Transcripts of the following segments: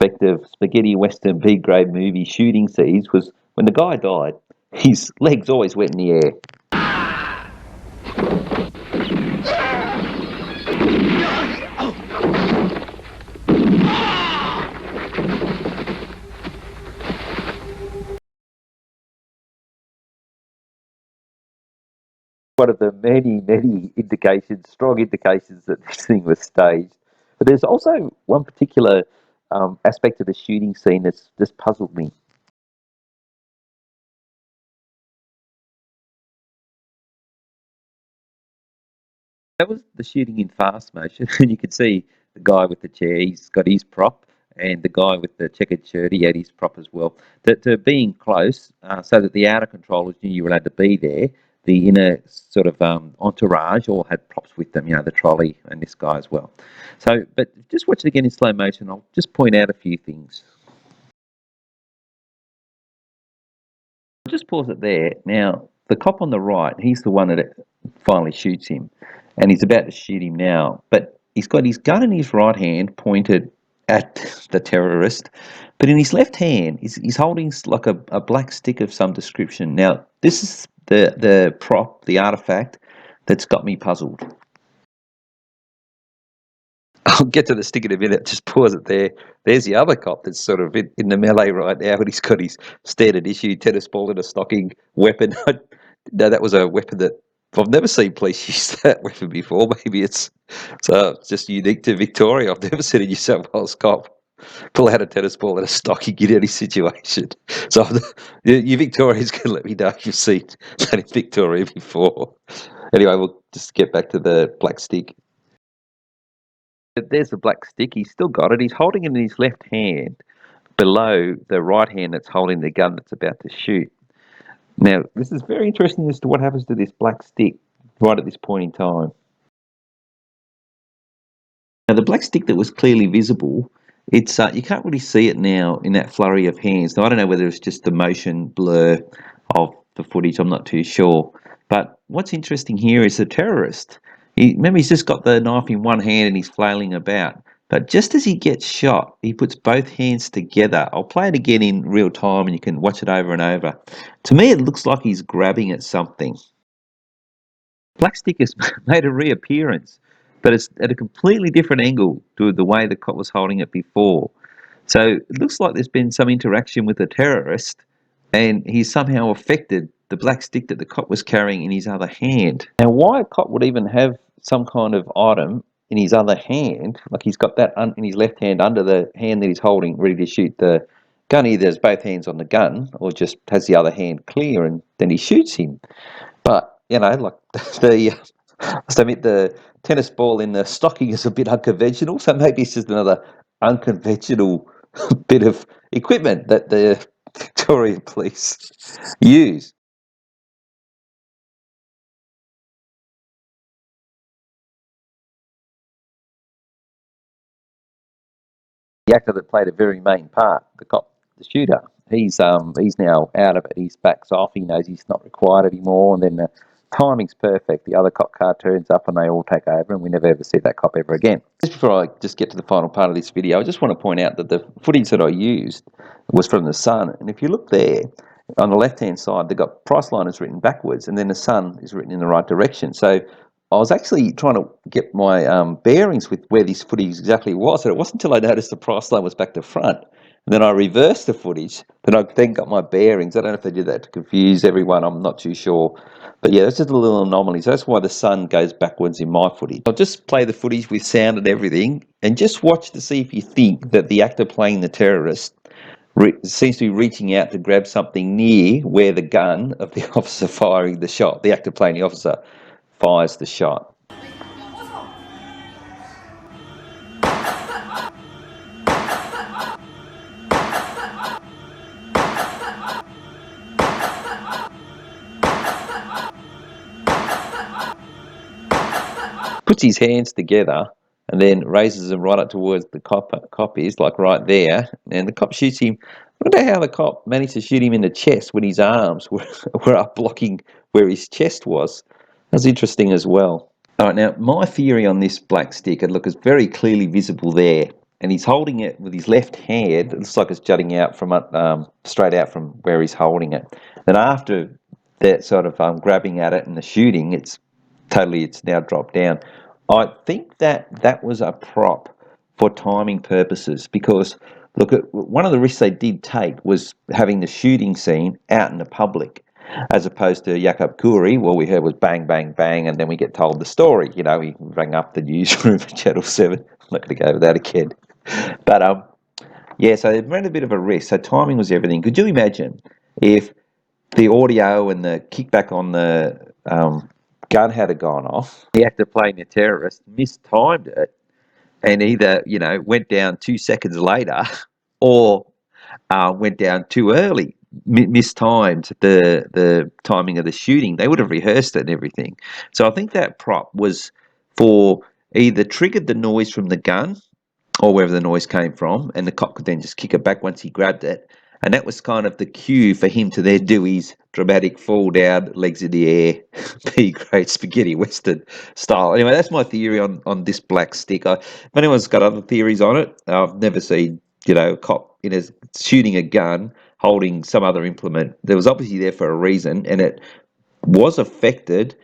aspect of spaghetti western B grade movie shooting scenes was when the guy died, his legs always went in the air. One of the many indications, strong indications that this thing was staged. But there's also one particular aspect of the shooting scene that's just puzzled me. That was the shooting in fast motion, and you can see the guy with the chair, he's got his prop, and the guy with the checkered shirt, he had his prop as well. To being close, so that the outer controllers knew you were allowed to be there, the inner sort of entourage all had props with them, the trolley and this guy as well. So, but just watch it again in slow motion, I'll just point out a few things. Just pause it there. Now, the cop on the right, he's the one that finally shoots him, and he's about to shoot him now. But he's got his gun in his right hand pointed at the terrorist, but in his left hand, he's holding like a black stick of some description. Now, this is the prop, the artifact that's got me puzzled. I'll get to the stick in a minute. Just pause it there. There's the other cop that's sort of in the melee right now, and he's got his standard issue tennis ball in a stocking weapon. No, that was a weapon that I've never seen police use that weapon before. Maybe it's just unique to Victoria. I've never seen a New South Wales cop pull out a tennis ball in a stocking in any situation. So you Victorians can let me know if you've seen that in Victoria before. Anyway, we'll just get back to the black stick. There's the black stick. He's still got it. He's holding it in his left hand below the right hand that's holding the gun that's about to shoot. Now, this is very interesting as to what happens to this black stick right at this point in time. Now, the black stick that was clearly visible, it's you can't really see it now in that flurry of hands. Now, I don't know whether it's just the motion blur of the footage. I'm not too sure. But what's interesting here is the terrorist. Remember, he's just got the knife in one hand and he's flailing about. But just as he gets shot, he puts both hands together. I'll play it again in real time and you can watch it over and over. To me, it looks like he's grabbing at something. Black stick has made a reappearance, but it's at a completely different angle to the way the cop was holding it before. So it looks like there's been some interaction with the terrorist and he's somehow affected the black stick that the cop was carrying in his other hand. Now, why a cop would even have some kind of item in his other hand, like he's got that in his left hand under the hand that he's holding, ready to shoot the gun, either has both hands on the gun or just has the other hand clear and then he shoots him. But, like I must admit, the tennis ball in the stocking is a bit unconventional, so maybe it's just another unconventional bit of equipment that the Victoria Police use. The actor that played a very main part, the cop, the shooter, he's now out of it. He's backs off. He knows he's not required anymore, and then the timing's perfect. The other cop car turns up, and they all take over, and we never ever see that cop ever again. Just before I just get to the final part of this video, I just want to point out that the footage that I used was from the Sun, and if you look there on the left-hand side, they've got Priceline is written backwards, and then the Sun is written in the right direction. So I was actually trying to get my bearings with where this footage exactly was, and it wasn't until I noticed the Priceline was back to front. And then I reversed the footage, then I then got my bearings. I don't know if they did that to confuse everyone, I'm not too sure. But yeah, it's just a little anomaly. So that's why the Sun goes backwards in my footage. I'll just play the footage with sound and everything, and just watch to see if you think that the actor playing the terrorist seems to be reaching out to grab something near where the gun of the officer firing the shot, the actor playing the officer, fires the shot. Puts his hands together and then raises them right up towards the cop is, like right there, and the cop shoots him. I wonder how the cop managed to shoot him in the chest when his arms were up blocking where his chest was. That's interesting as well. All right, now my theory on this black stick, look, it's very clearly visible there. and he's holding it with his left hand. It looks like it's jutting out from straight out from where he's holding it. Then after that sort of grabbing at it and the shooting, it's now dropped down. I think that was a prop for timing purposes because look, one of the risks they did take was having the shooting scene out in the public, as opposed to Jakob Kuri. All we heard was bang, bang, bang, and then we get told the story. You know, he rang up the newsroom at Channel 7. I'm not going to go over that again. But yeah, so they ran a bit of a risk. So timing was everything. Could you imagine if the audio and the kickback on the gun had gone off? The actor playing the terrorist mistimed it and either, went down 2 seconds later or went down too early, mistimed the timing of the shooting. They would have rehearsed it and everything. So I think that prop was for either triggered the noise from the gun or wherever the noise came from, and the cop could then just kick it back once he grabbed it. And that was kind of the cue for him to then do his dramatic fall down, legs in the air, B grade spaghetti western style. Anyway, that's my theory on this black stick. If anyone's got other theories on it, I've never seen a cop shooting a gun holding some other implement. There was obviously there for a reason, and it was affected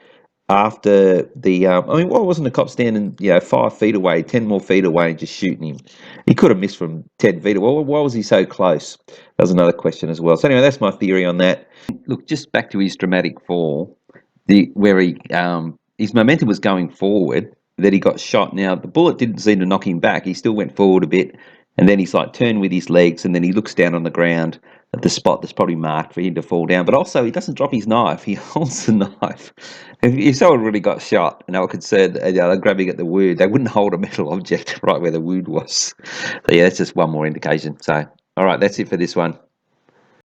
after the why wasn't the cop standing 5 feet away, 10 more feet away, and just shooting him? He could have missed from 10 feet away. Why was he so close? That was another question as well. So anyway, that's my theory on that. Look, just back to his dramatic fall, where his momentum was going forward, that he got shot. Now the bullet didn't seem to knock him back. He still went forward a bit, and then he's like turned with his legs, and then he looks down on the ground at the spot that's probably marked for him to fall down. But also, he doesn't drop his knife. He holds the knife. If someone really got shot and they were concerned that they're grabbing at the wound, they wouldn't hold a metal object right where the wound was. So yeah, that's just one more indication. So, all right, that's it for this one.